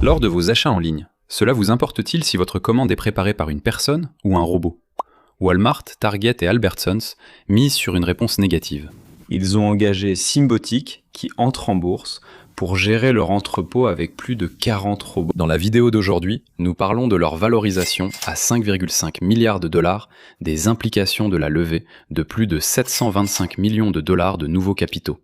Lors de vos achats en ligne, cela vous importe-t-il si votre commande est préparée par une personne ou un robot? Walmart, Target et Albertsons misent sur une réponse négative. Ils ont engagé Symbotic, qui entre en bourse, pour gérer leur entrepôt avec plus de 40 robots. Dans la vidéo d'aujourd'hui, nous parlons de leur valorisation à 5,5 milliards de dollars, des implications de la levée de plus de 725 millions de dollars de nouveaux capitaux,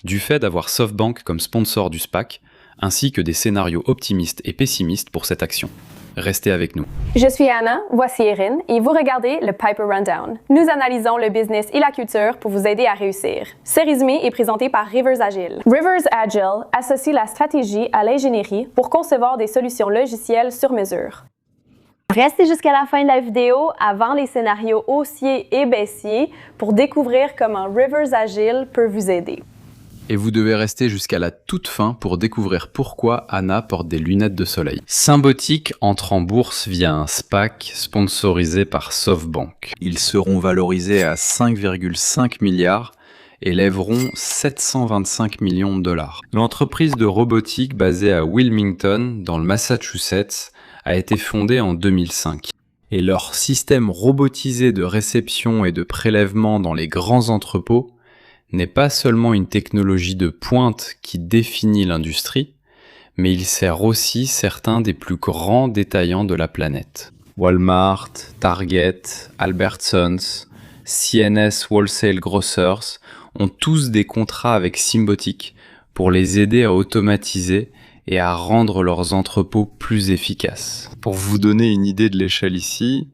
du fait d'avoir SoftBank comme sponsor du SPAC, ainsi que des scénarios optimistes et pessimistes pour cette action. Restez avec nous. Je suis Anna, voici Erin, et vous regardez le Piper Rundown. Nous analysons le business et la culture pour vous aider à réussir. Ce résumé est présenté par Rivers Agile. Rivers Agile associe la stratégie à l'ingénierie pour concevoir des solutions logicielles sur mesure. Restez jusqu'à la fin de la vidéo avant les scénarios haussiers et baissiers pour découvrir comment Rivers Agile peut vous aider. Et vous devez rester jusqu'à la toute fin pour découvrir pourquoi Anna porte des lunettes de soleil. Symbotic entre en bourse via un SPAC sponsorisé par SoftBank. Ils seront valorisés à 5,5 milliards et lèveront 725 millions de dollars. L'entreprise de robotique basée à Wilmington, dans le Massachusetts, a été fondée en 2005. Et leur système robotisé de réception et de prélèvement dans les grands entrepôts n'est pas seulement une technologie de pointe qui définit l'industrie, mais il sert aussi certains des plus grands détaillants de la planète. Walmart, Target, Albertsons, C&S Wholesale Grocers ont tous des contrats avec Symbotic pour les aider à automatiser et à rendre leurs entrepôts plus efficaces. Pour vous donner une idée de l'échelle ici,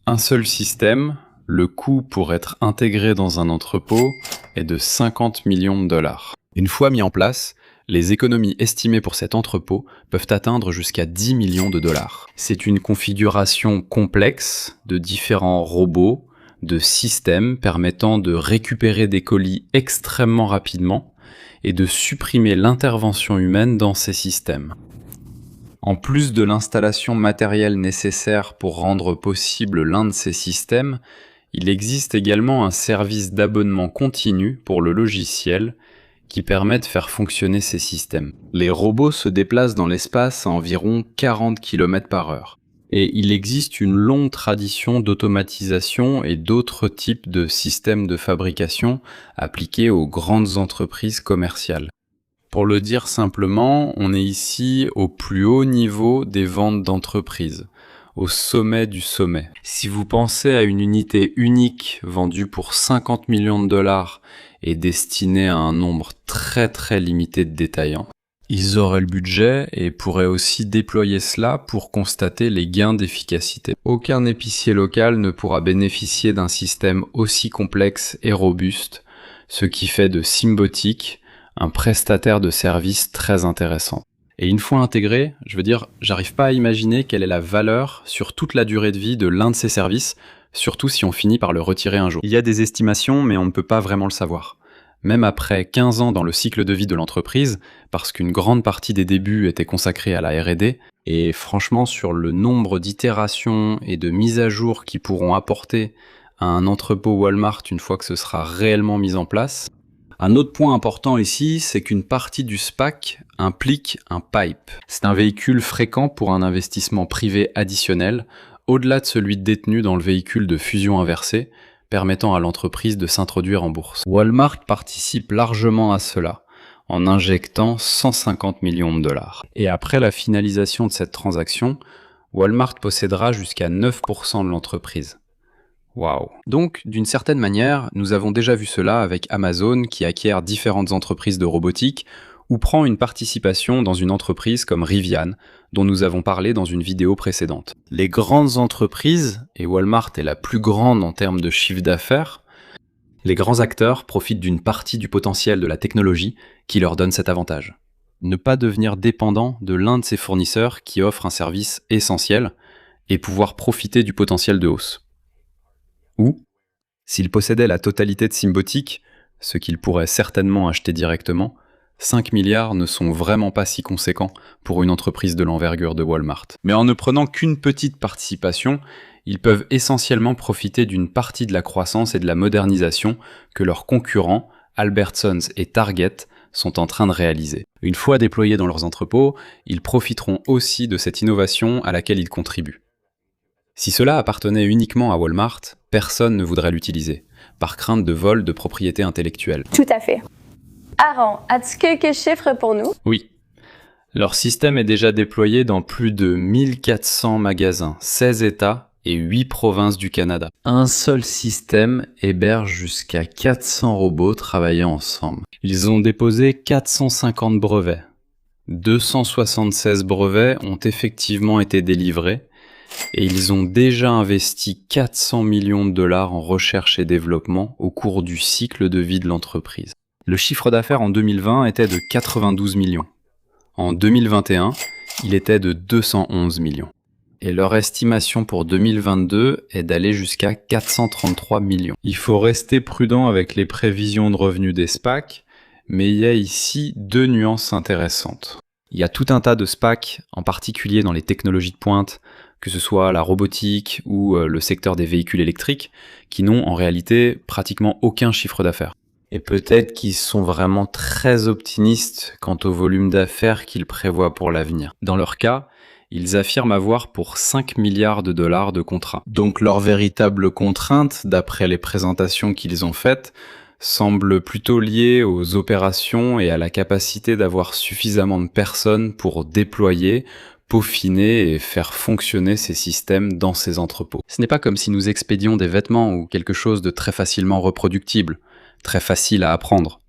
un seul système, le coût pour être intégré dans un entrepôt est de 50 millions de dollars. Une fois mis en place, les économies estimées pour cet entrepôt peuvent atteindre jusqu'à 10 millions de dollars. C'est une configuration complexe de différents robots, de systèmes permettant de récupérer des colis extrêmement rapidement et de supprimer l'intervention humaine dans ces systèmes. En plus de l'installation matérielle nécessaire pour rendre possible l'un de ces systèmes, il existe également un service d'abonnement continu pour le logiciel qui permet de faire fonctionner ces systèmes. Les robots se déplacent dans l'espace à environ 40 km/h. Et il existe une longue tradition d'automatisation et d'autres types de systèmes de fabrication appliqués aux grandes entreprises commerciales. Pour le dire simplement, on est ici au plus haut niveau des ventes d'entreprises, au sommet du sommet. Si vous pensez à une unité unique vendue pour 50 millions de dollars et destinée à un nombre très limité de détaillants, ils auraient le budget et pourraient aussi déployer cela pour constater les gains d'efficacité. Aucun épicier local ne pourra bénéficier d'un système aussi complexe et robuste, ce qui fait de Symbotic un prestataire de services très intéressant. Et une fois intégré, j'arrive pas à imaginer quelle est la valeur sur toute la durée de vie de l'un de ces services, surtout si on finit par le retirer un jour. Il y a des estimations, mais on ne peut pas vraiment le savoir. Même après 15 ans dans le cycle de vie de l'entreprise, parce qu'une grande partie des débuts était consacrée à la R&D, et franchement sur le nombre d'itérations et de mises à jour qui pourront apporter à un entrepôt Walmart une fois que ce sera réellement mis en place. Un autre point important ici, c'est qu'une partie du SPAC implique un PIPE. C'est un véhicule fréquent pour un investissement privé additionnel, au-delà de celui détenu dans le véhicule de fusion inversée, permettant à l'entreprise de s'introduire en bourse. Walmart participe largement à cela, en injectant 150 millions de dollars. Et après la finalisation de cette transaction, Walmart possédera jusqu'à 9% de l'entreprise. Waouh. Donc, d'une certaine manière, nous avons déjà vu cela avec Amazon qui acquiert différentes entreprises de robotique ou prend une participation dans une entreprise comme Rivian, dont nous avons parlé dans une vidéo précédente. Les grandes entreprises, et Walmart est la plus grande en termes de chiffre d'affaires, les grands acteurs profitent d'une partie du potentiel de la technologie qui leur donne cet avantage. Ne pas devenir dépendant de l'un de ces fournisseurs qui offre un service essentiel et pouvoir profiter du potentiel de hausse. Ou, s'ils possédaient la totalité de Symbotic, ce qu'ils pourraient certainement acheter directement, 5 milliards ne sont vraiment pas si conséquents pour une entreprise de l'envergure de Walmart. Mais en ne prenant qu'une petite participation, ils peuvent essentiellement profiter d'une partie de la croissance et de la modernisation que leurs concurrents, Albertsons et Target, sont en train de réaliser. Une fois déployés dans leurs entrepôts, ils profiteront aussi de cette innovation à laquelle ils contribuent. Si cela appartenait uniquement à Walmart, personne ne voudrait l'utiliser, par crainte de vol de propriété intellectuelle. Tout à fait. Aaron, as-tu quelques chiffres pour nous? Oui. Leur système est déjà déployé dans plus de 1400 magasins, 16 États et 8 provinces du Canada. Un seul système héberge jusqu'à 400 robots travaillant ensemble. Ils ont déposé 450 brevets. 276 brevets ont effectivement été délivrés et ils ont déjà investi 400 millions de dollars en recherche et développement au cours du cycle de vie de l'entreprise. Le chiffre d'affaires en 2020 était de 92 millions. En 2021, il était de 211 millions. Et leur estimation pour 2022 est d'aller jusqu'à 433 millions. Il faut rester prudent avec les prévisions de revenus des SPAC, mais il y a ici deux nuances intéressantes. Il y a tout un tas de SPAC, en particulier dans les technologies de pointe, que ce soit la robotique ou le secteur des véhicules électriques, qui n'ont en réalité pratiquement aucun chiffre d'affaires. Et peut-être qu'ils sont vraiment très optimistes quant au volume d'affaires qu'ils prévoient pour l'avenir. Dans leur cas, ils affirment avoir pour 5 milliards de dollars de contrats. Donc leur véritable contrainte, d'après les présentations qu'ils ont faites, semble plutôt liée aux opérations et à la capacité d'avoir suffisamment de personnes pour déployer, peaufiner et faire fonctionner ces systèmes dans ces entrepôts. Ce n'est pas comme si nous expédions des vêtements ou quelque chose de très facilement reproductible, très facile à apprendre.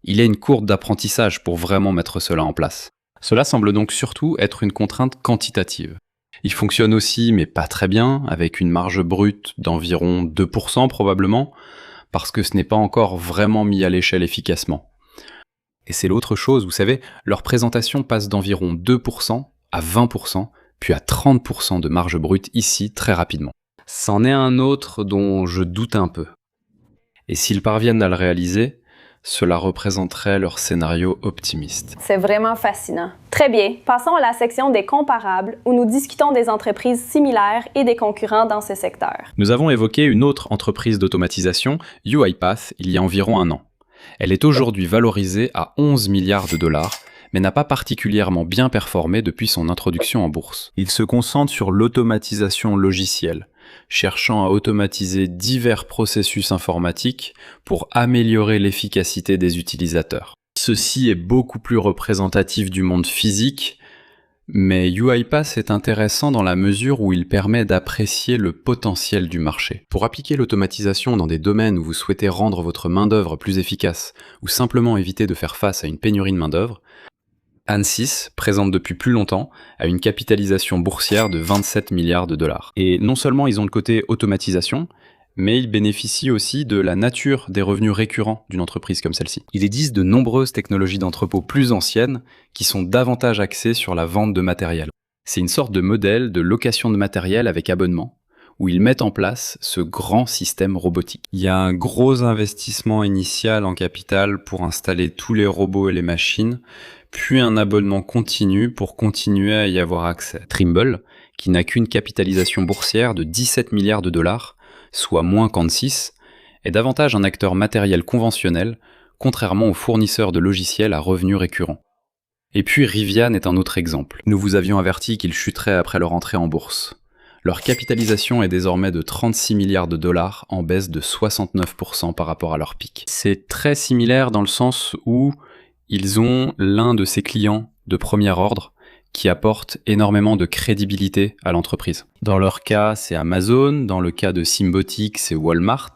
Il y a une courbe d'apprentissage pour vraiment mettre cela en place. Cela semble donc surtout être une contrainte quantitative. Il fonctionne aussi, mais pas très bien, avec une marge brute d'environ 2% probablement, parce que ce n'est pas encore vraiment mis à l'échelle efficacement. Et c'est l'autre chose, vous savez, leur présentation passe d'environ 2% à 20%, puis à 30% de marge brute ici très rapidement. C'en est un autre dont je doute un peu. Et s'ils parviennent à le réaliser, cela représenterait leur scénario optimiste. C'est vraiment fascinant. Très bien, passons à la section des comparables où nous discutons des entreprises similaires et des concurrents dans ce secteur. Nous avons évoqué une autre entreprise d'automatisation, UiPath, il y a environ un an. Elle est aujourd'hui valorisée à 11 milliards de dollars, mais n'a pas particulièrement bien performé depuis son introduction en bourse. Il se concentre sur l'automatisation logicielle, cherchant à automatiser divers processus informatiques pour améliorer l'efficacité des utilisateurs. Ceci est beaucoup plus représentatif du monde physique, mais UiPath est intéressant dans la mesure où il permet d'apprécier le potentiel du marché. Pour appliquer l'automatisation dans des domaines où vous souhaitez rendre votre main-d'œuvre plus efficace ou simplement éviter de faire face à une pénurie de main-d'œuvre, Ansys, présente depuis plus longtemps, a une capitalisation boursière de 27 milliards de dollars. Et non seulement ils ont le côté automatisation, mais ils bénéficient aussi de la nature des revenus récurrents d'une entreprise comme celle-ci. Il existe de nombreuses technologies d'entrepôt plus anciennes qui sont davantage axées sur la vente de matériel. C'est une sorte de modèle de location de matériel avec abonnement, où ils mettent en place ce grand système robotique. Il y a un gros investissement initial en capital pour installer tous les robots et les machines, puis un abonnement continu pour continuer à y avoir accès. Trimble, qui n'a qu'une capitalisation boursière de 17 milliards de dollars, soit moins qu'Ansys, est davantage un acteur matériel conventionnel, contrairement aux fournisseurs de logiciels à revenus récurrents. Et puis Rivian est un autre exemple. Nous vous avions averti qu'ils chuteraient après leur entrée en bourse. Leur capitalisation est désormais de 36 milliards de dollars, en baisse de 69% par rapport à leur pic. C'est très similaire dans le sens où ils ont l'un de ces clients de premier ordre qui apporte énormément de crédibilité à l'entreprise. Dans leur cas, c'est Amazon, dans le cas de Symbotic, c'est Walmart,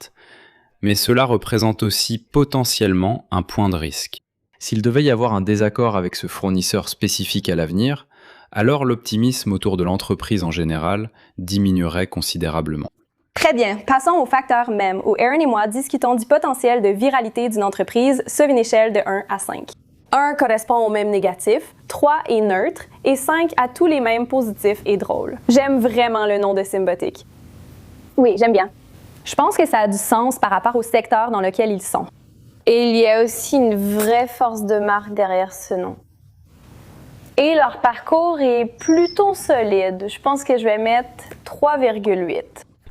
mais cela représente aussi potentiellement un point de risque. S'il devait y avoir un désaccord avec ce fournisseur spécifique à l'avenir, alors l'optimisme autour de l'entreprise en général diminuerait considérablement. Très bien, passons au facteur MEM, où Aaron et moi discutons du potentiel de viralité d'une entreprise sur une échelle de 1 à 5. 1 correspond au même négatif, 3 est neutre et 5 à tous les mêmes positifs et drôles. J'aime vraiment le nom de Symbotic. Oui, j'aime bien. Je pense que ça a du sens par rapport au secteur dans lequel ils sont. Et il y a aussi une vraie force de marque derrière ce nom. Et leur parcours est plutôt solide. Je pense que je vais mettre 3,8.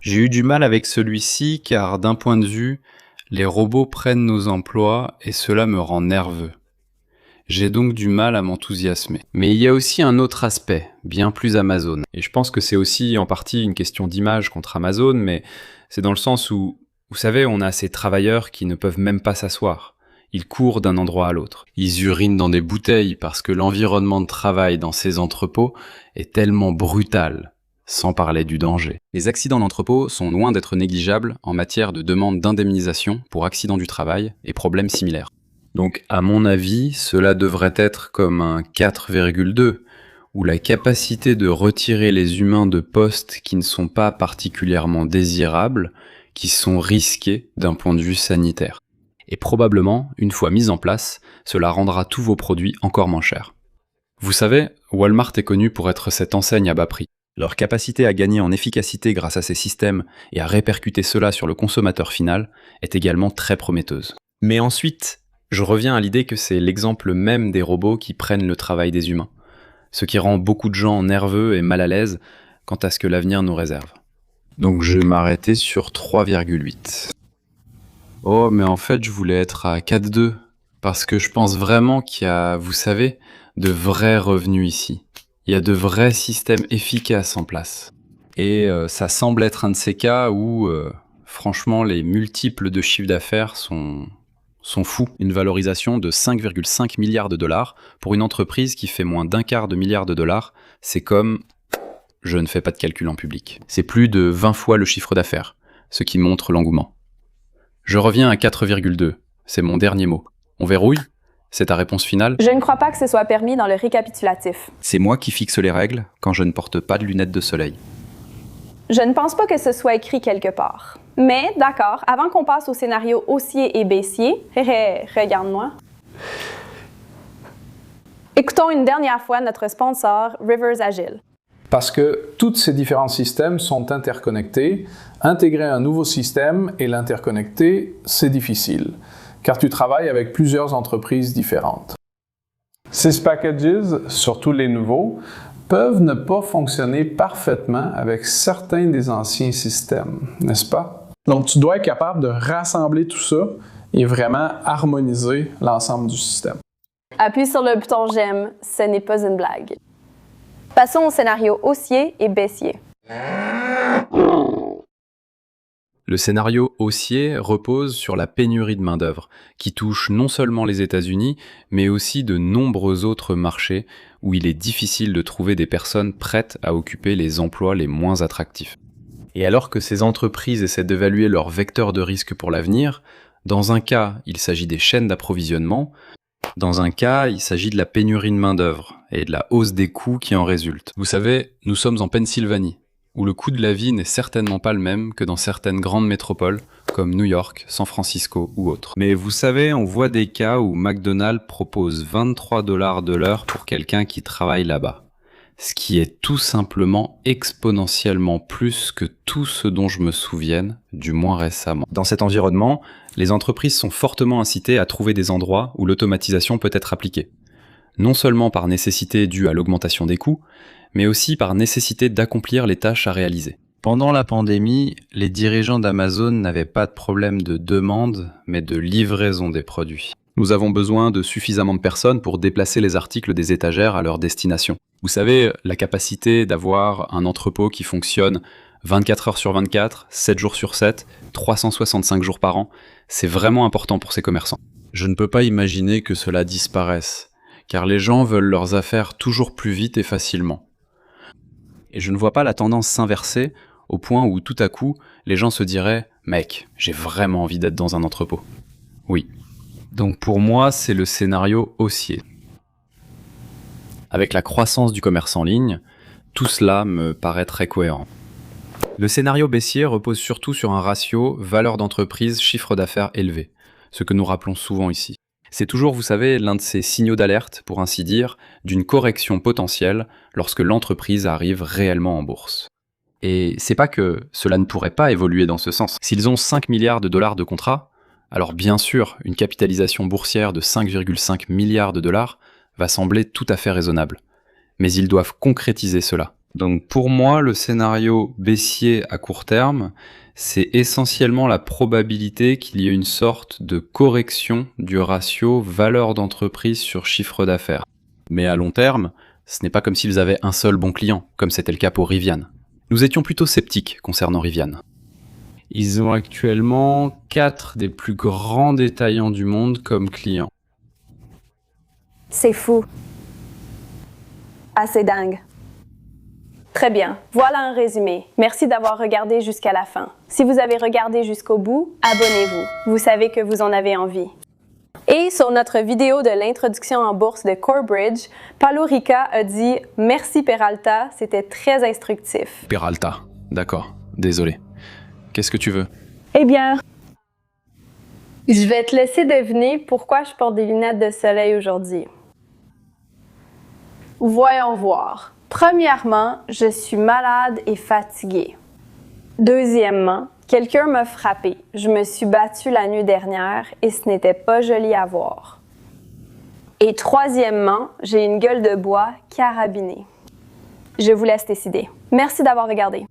J'ai eu du mal avec celui-ci car d'un point de vue, les robots prennent nos emplois et cela me rend nerveux. J'ai donc du mal à m'enthousiasmer. Mais il y a aussi un autre aspect, bien plus Amazon. Et je pense que c'est aussi en partie une question d'image contre Amazon, mais c'est dans le sens où, vous savez, on a ces travailleurs qui ne peuvent même pas s'asseoir. Ils courent d'un endroit à l'autre. Ils urinent dans des bouteilles parce que l'environnement de travail dans ces entrepôts est tellement brutal, sans parler du danger. Les accidents d'entrepôt sont loin d'être négligeables en matière de demande d'indemnisation pour accidents du travail et problèmes similaires. Donc, à mon avis, cela devrait être comme un 4,2, où la capacité de retirer les humains de postes qui ne sont pas particulièrement désirables, qui sont risqués d'un point de vue sanitaire. Et probablement, une fois mise en place, cela rendra tous vos produits encore moins chers. Vous savez, Walmart est connu pour être cette enseigne à bas prix. Leur capacité à gagner en efficacité grâce à ces systèmes et à répercuter cela sur le consommateur final est également très prometteuse. Mais ensuite, je reviens à l'idée que c'est l'exemple même des robots qui prennent le travail des humains, ce qui rend beaucoup de gens nerveux et mal à l'aise quant à ce que l'avenir nous réserve. Donc je vais m'arrêter sur 3,8. Oh, mais en fait, je voulais être à 4,2, parce que je pense vraiment qu'il y a, vous savez, de vrais revenus ici. Il y a de vrais systèmes efficaces en place. Et ça semble être un de ces cas où, franchement, les multiples de chiffre d'affaires sont fous. Une valorisation de 5,5 milliards de dollars pour une entreprise qui fait moins d'1/4 milliard de dollars, c'est comme... Je ne fais pas de calcul en public. C'est plus de 20 fois le chiffre d'affaires, ce qui montre l'engouement. Je reviens à 4,2. C'est mon dernier mot. On verrouille ? C'est ta réponse finale ? Je ne crois pas que ce soit permis dans le récapitulatif. C'est moi qui fixe les règles quand je ne porte pas de lunettes de soleil. Je ne pense pas que ce soit écrit quelque part. Mais d'accord, avant qu'on passe au scénario haussier et baissier, regarde-moi. Écoutons une dernière fois notre sponsor, Rivers Agile. Parce que tous ces différents systèmes sont interconnectés. Intégrer un nouveau système et l'interconnecter, c'est difficile, car tu travailles avec plusieurs entreprises différentes. Ces packages, surtout les nouveaux, peuvent ne pas fonctionner parfaitement avec certains des anciens systèmes, n'est-ce pas? Donc, tu dois être capable de rassembler tout ça et vraiment harmoniser l'ensemble du système. Appuie sur le bouton j'aime, ce n'est pas une blague. Passons au scénario haussier et baissier. Le scénario haussier repose sur la pénurie de main-d'œuvre, qui touche non seulement les États-Unis, mais aussi de nombreux autres marchés où il est difficile de trouver des personnes prêtes à occuper les emplois les moins attractifs. Et alors que ces entreprises essaient d'évaluer leurs vecteurs de risque pour l'avenir, dans un cas, il s'agit des chaînes d'approvisionnement, dans un cas, il s'agit de la pénurie de main-d'œuvre et de la hausse des coûts qui en résulte. Vous savez, nous sommes en Pennsylvanie, où le coût de la vie n'est certainement pas le même que dans certaines grandes métropoles, comme New York, San Francisco ou autres. Mais vous savez, on voit des cas où McDonald's propose 23 $ de l'heure pour quelqu'un qui travaille là-bas. Ce qui est tout simplement exponentiellement plus que tout ce dont je me souvienne, du moins récemment. Dans cet environnement, les entreprises sont fortement incitées à trouver des endroits où l'automatisation peut être appliquée. Non seulement par nécessité due à l'augmentation des coûts, mais aussi par nécessité d'accomplir les tâches à réaliser. Pendant la pandémie, les dirigeants d'Amazon n'avaient pas de problème de demande, mais de livraison des produits. Nous avons besoin de suffisamment de personnes pour déplacer les articles des étagères à leur destination. Vous savez, la capacité d'avoir un entrepôt qui fonctionne 24 heures sur 24, 7 jours sur 7, 365 jours par an, c'est vraiment important pour ces commerçants. Je ne peux pas imaginer que cela disparaisse, car les gens veulent leurs affaires toujours plus vite et facilement. Et je ne vois pas la tendance s'inverser au point où tout à coup, les gens se diraient « Mec, j'ai vraiment envie d'être dans un entrepôt. » Oui. Donc pour moi, c'est le scénario haussier. Avec la croissance du commerce en ligne, tout cela me paraît très cohérent. Le scénario baissier repose surtout sur un ratio valeur d'entreprise chiffre d'affaires élevé, ce que nous rappelons souvent ici. C'est toujours, vous savez, l'un de ces signaux d'alerte, pour ainsi dire, d'une correction potentielle lorsque l'entreprise arrive réellement en bourse. Et c'est pas que cela ne pourrait pas évoluer dans ce sens. S'ils ont 5 milliards de dollars de contrats, alors bien sûr, une capitalisation boursière de 5,5 milliards de dollars va sembler tout à fait raisonnable. Mais ils doivent concrétiser cela. Donc pour moi, le scénario baissier à court terme, c'est essentiellement la probabilité qu'il y ait une sorte de correction du ratio valeur d'entreprise sur chiffre d'affaires. Mais à long terme, ce n'est pas comme s'ils avaient un seul bon client, comme c'était le cas pour Rivian. Nous étions plutôt sceptiques concernant Rivian. Ils ont actuellement 4 des plus grands détaillants du monde comme clients. C'est fou. Assez dingue. Très bien, voilà un résumé. Merci d'avoir regardé jusqu'à la fin. Si vous avez regardé jusqu'au bout, abonnez-vous. Vous savez que vous en avez envie. Et sur notre vidéo de l'introduction en bourse de Corebridge, Paulo Rica a dit « Merci Peralta, c'était très instructif. » Peralta, d'accord, désolé. Qu'est-ce que tu veux? Eh bien, je vais te laisser deviner pourquoi je porte des lunettes de soleil aujourd'hui. Voyons voir. Premièrement, je suis malade et fatiguée. Deuxièmement, quelqu'un m'a frappé. Je me suis battue la nuit dernière et ce n'était pas joli à voir. Et troisièmement, j'ai une gueule de bois carabinée. Je vous laisse décider. Merci d'avoir regardé.